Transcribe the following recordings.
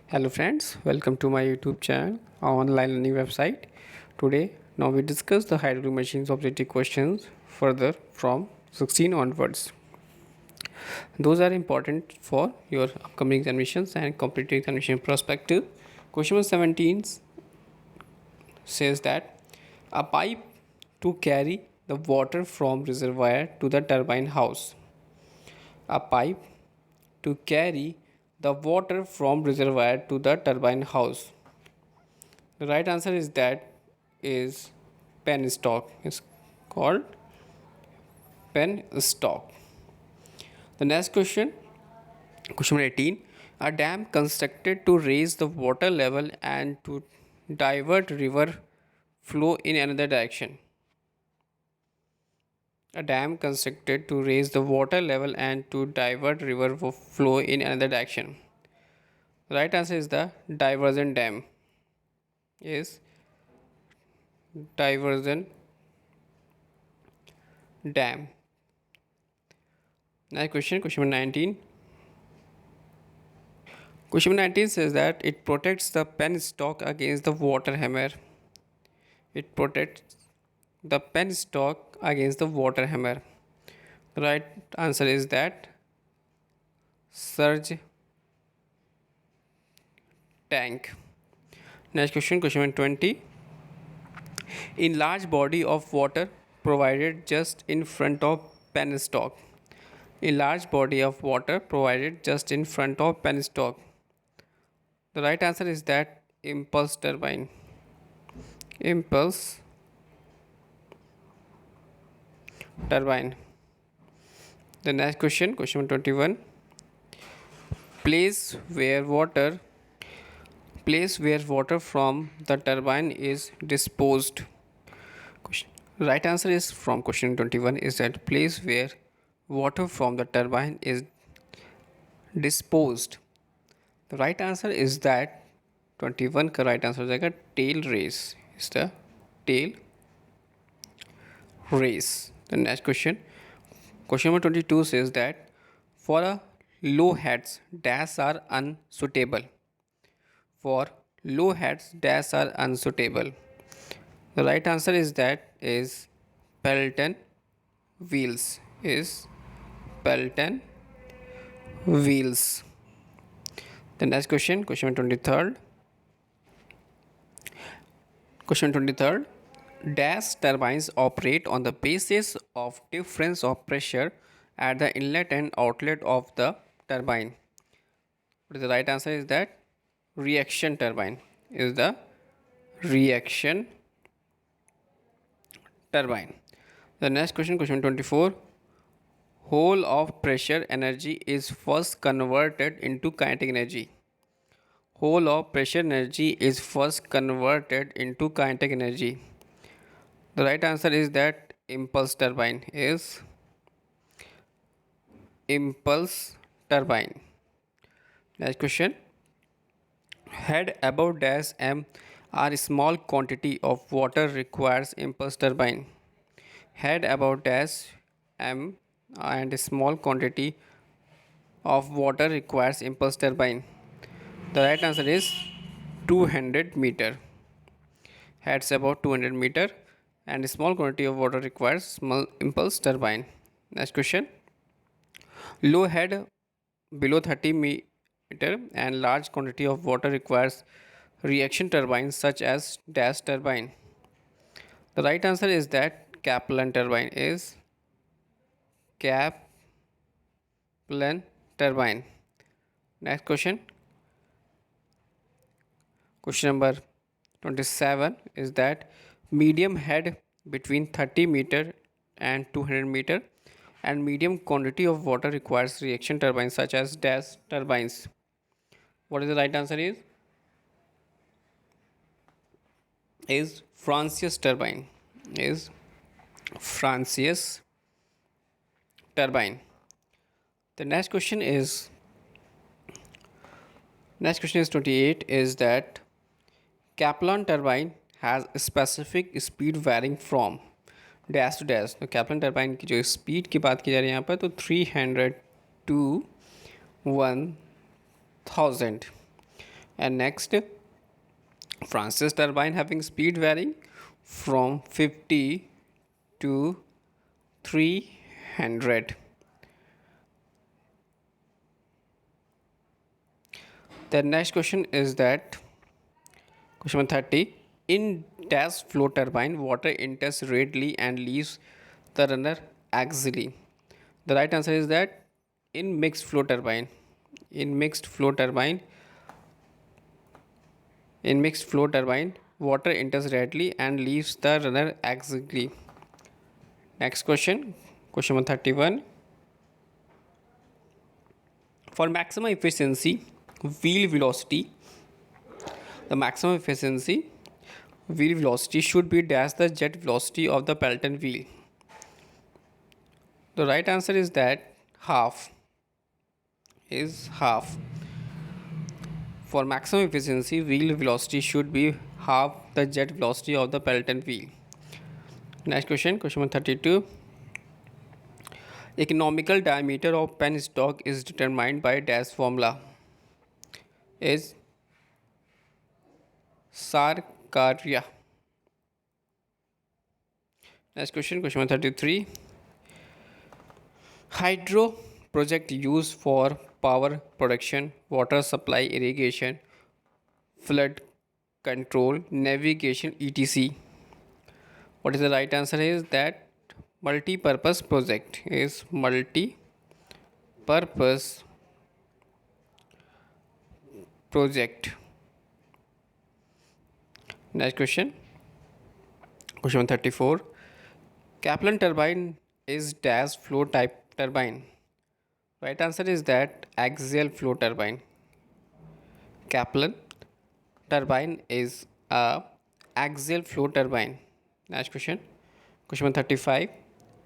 Hello friends, welcome to my YouTube channel, our online learning website. Today, now we discuss the hydraulic machines objective questions further from 16 onwards. Those are important for your upcoming examinations and competitive examination perspective. Question number 17 says that a pipe to carry the water from reservoir to the turbine house. A pipe to carry the water from reservoir to the turbine house. The right answer is that is penstock. It's called penstock. The next question number 18. A dam constructed to raise the water level and to divert river flow in another direction. A dam constructed to raise the water level and to divert river flow in another direction. The right answer is the diversion dam. Is diversion dam. Next question number 19. Question number 19 says that it protects the penstock against the water hammer. It protects the penstock against the water hammer. The right answer is that surge tank. Next question number 20. In large body of water provided just in front of penstock. A large body of water provided just in front of penstock. The right answer is that impulse turbine. Impulse turbine. The next question number 21. Place where water place where water from the turbine is disposed. Right answer is from question 21 is that place where water from the turbine is disposed. The right answer is that 21 का right answer हो जाएगा tail race. Is the tail race. The next question number 22 says that for a low heads dash are unsuitable. For low heads dash are unsuitable. The right answer is that is Pelton wheels. Is Pelton wheels. The next question number 23rd. Question 23rd. Dash turbines operate on the basis of difference of pressure at the inlet and outlet of the turbine. What is the right answer is that reaction turbine is the reaction turbine. The next question 24. Whole of pressure energy is first converted into kinetic energy. Whole of pressure energy is first converted into kinetic energy. The right answer is that impulse turbine is impulse turbine. Next question. Head above dash m are small quantity of water requires impulse turbine. Head above dash m and small quantity of water requires impulse turbine. The right answer is 200 meter. Heads about 200 meter and small quantity of water requires small impulse turbine. Next question. Low head below 30 meter and large quantity of water requires reaction turbines such as dash turbine. The right answer is that Kaplan turbine is Kaplan turbine. Next question. Question number 27 is that medium head between 30 meter and 200 meter and medium quantity of water requires reaction turbines such as dash turbines. What is the right answer is Francis turbine. Is Francis turbine. The next question is 28 is that Kaplan turbine has a specific speed varying from dash to dash. तो Kaplan turbine की जो speed की बात की जा रही है यहाँ पर तो 300 to 1000. And next, Francis turbine having speed varying from 50 to 300. The next question is that question number 30. In dash flow turbine, water enters readily and leaves the runner axially. The right answer is that in mixed flow turbine. In mixed flow turbine, water enters readily and leaves the runner axially. Next question number 31. For maximum efficiency, wheel velocity, the maximum efficiency wheel velocity should be dash the jet velocity of the Pelton wheel. The right answer is that half. For maximum efficiency, wheel velocity should be half the jet velocity of the Pelton wheel. Next question number 32. Economical diameter of penstock is determined by dash formula. Is Sarkaria. Next question number 33. Hydro project used for power production, water supply, irrigation, flood control, navigation, etc. What is the right answer is that multi-purpose project is multi-purpose project. Next question number 34. Kaplan turbine is dash flow type turbine. Right answer is that axial flow turbine. Kaplan turbine is a axial flow turbine. Next question number 35.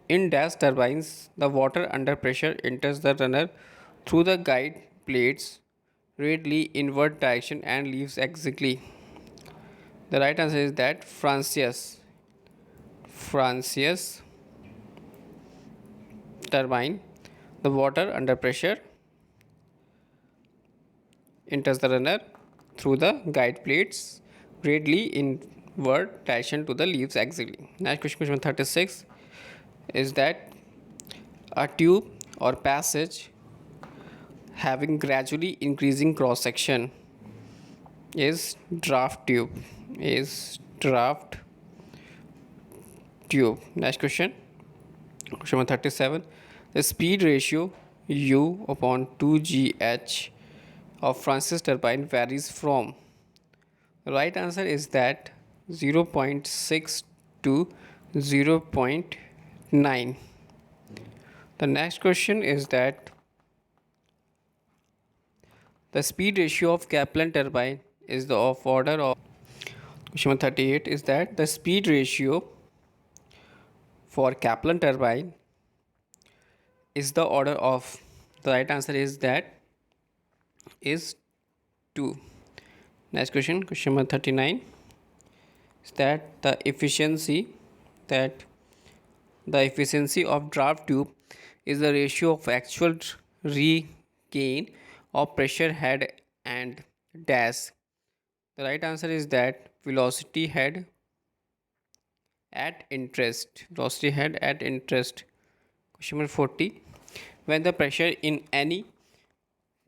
In dash turbines, the water under pressure enters the runner through the guide plates readily inward direction and leaves axially. The right answer is that Francis turbine, the water under pressure enters the runner through the guide plates readily inward direction to the leaves axially. Next question 36 is that a tube or passage having gradually increasing cross section is draft tube. Next question number 37. The speed ratio U upon 2GH of Francis turbine varies from. The right answer is that 0.6 to 0.9. The next question is that the speed ratio of Kaplan turbine is the of order of. Question number 38 is that the speed ratio for Kaplan turbine is the order of. The right answer is that is 2. Next question number 39 is that the efficiency of draft tube is the ratio of actual regain of pressure head and dash. The right answer is that velocity head at interest. Question number 40. When the pressure in any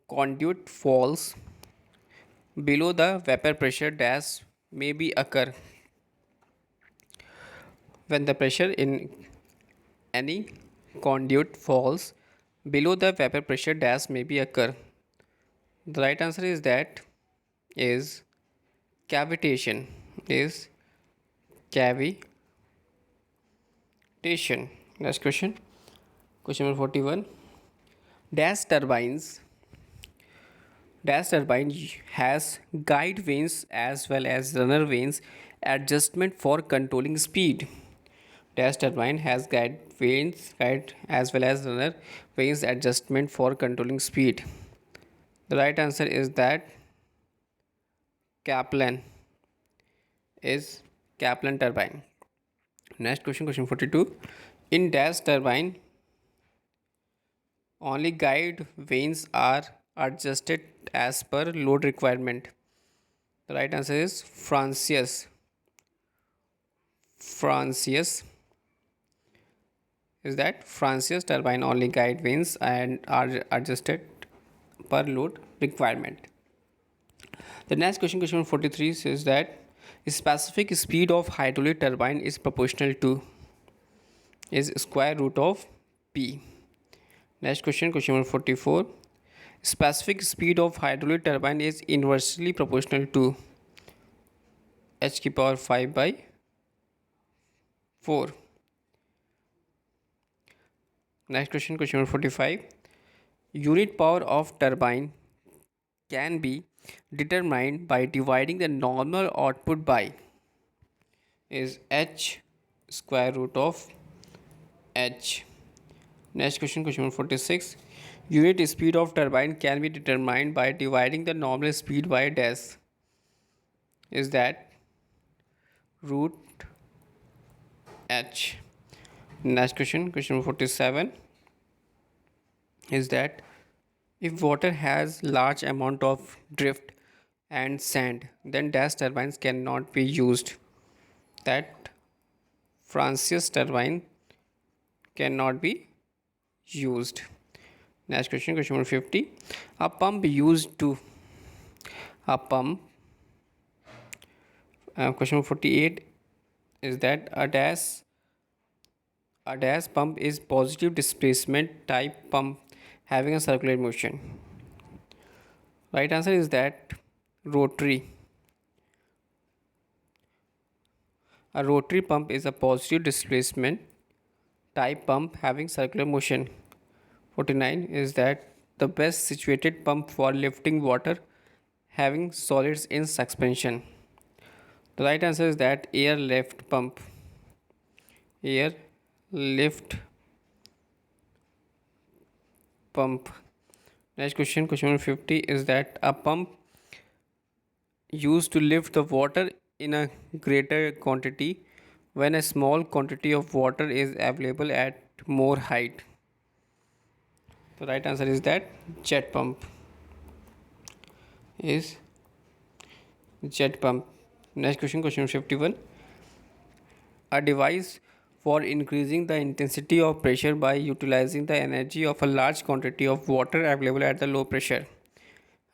conduit falls below the vapor pressure dash may be occur. When the pressure in any conduit falls below the vapor pressure dash may be occur. The right answer is that is cavitation. Next question number 41. Dash turbine has guide vanes as well as runner vanes adjustment for controlling speed. Dash turbine has guide as well as runner vanes adjustment for controlling speed. The right answer is that Kaplan turbine. Next question 42. In dash turbine, only guide vanes are adjusted as per load requirement. The right answer is Francis. Francis is that Francis turbine only guide winds and are adjusted per load requirement. The next question, question 43, says that specific speed of hydraulic turbine is proportional to is square root of P. Next question, question number 44. Specific speed of hydraulic turbine is inversely proportional to h की power 5 by 4. Next question, question number 45. Unit power of turbine can be determined by dividing the normal output by is h square root of h. Next question, question number 46. Unit speed of turbine can be determined by dividing the normal speed by dash. Is that root h. Next question, question number 47, is that if water has large amount of drift and sand, then gas turbines cannot be used. That Francis turbine cannot be used. Next question, question number 50. A pump used to a pump. Question number 48 is that a dash pump is positive displacement type pump having a circular motion. Right answer is that rotary. A rotary pump is a positive displacement type pump having circular motion. 49 is that the best situated pump for lifting water having solids in suspension. The right answer is that air lift pump. Air lift pump. Next question, question number 50, is that a pump used to lift the water in a greater quantity when a small quantity of water is available at more height. The right answer is that jet pump is jet pump. Next question, question 51. A device for increasing the intensity of pressure by utilizing the energy of a large quantity of water available at the low pressure.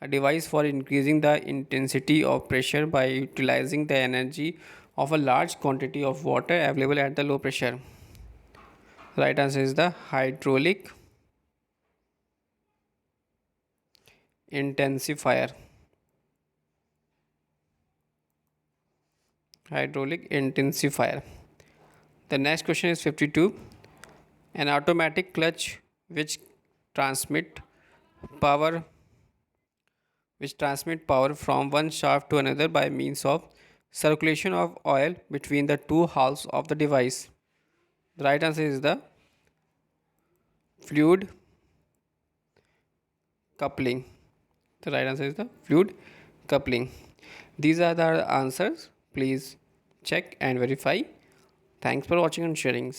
A device for increasing the intensity of pressure by utilizing the energy of a large quantity of water available at the low pressure. Right answer is the hydraulic intensifier. Hydraulic intensifier. The next question is 52. An automatic clutch which transmit power from one shaft to another by means of circulation of oil between the two halves of the device. The right answer is the fluid coupling. The right answer is the fluid coupling. These are the answers. Please check and verify. Thanks for watching and sharing.